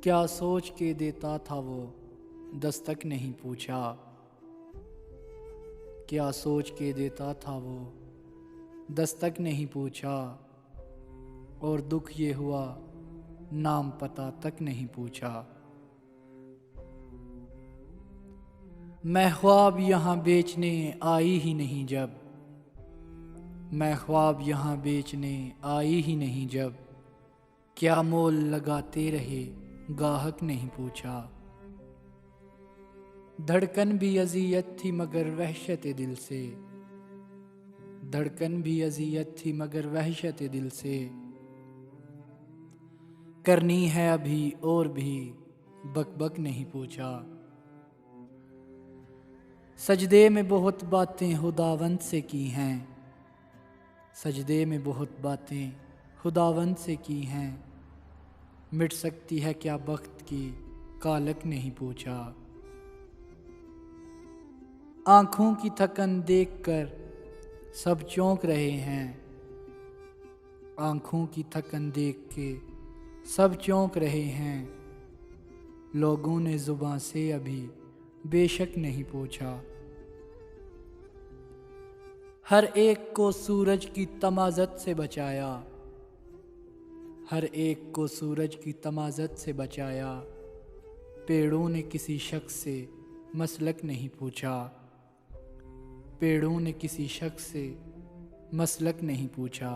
क्या सोच के देता था वो, दस्तक नहीं पूछा। क्या सोच के देता था वो, दस्तक नहीं पूछा। और दुख ये हुआ, नाम पता तक नहीं पूछा। मैं ख्वाब यहाँ बेचने आई ही नहीं जब, मैं ख्वाब यहाँ बेचने आई ही नहीं जब। क्या मोल लगाते रहे, गाहक नहीं पूछा। धड़कन भी अजियत थी मगर वहशत दिल से, धड़कन भी अजियत थी मगर वहशत दिल से। करनी है अभी और भी, बक बक नहीं पूछा। सजदे में बहुत बातें खुदावंद से की हैं, सजदे में बहुत बातें खुदावंद से की हैं। मिट सकती है क्या बख्त की, कालक नहीं पूछा। आँखों की थकन देखकर सब चौंक रहे हैं, आँखों की थकन देख के सब चौंक रहे हैं। लोगों ने जुबां से अभी बेशक नहीं पूछा। हर एक को सूरज की तमाज़त से बचाया, हर एक को सूरज की तमाज़त से बचाया। पेड़ों ने किसी शख्स से मसलक नहीं पूछा, पेड़ों ने किसी शख्स से मसलक नहीं पूछा।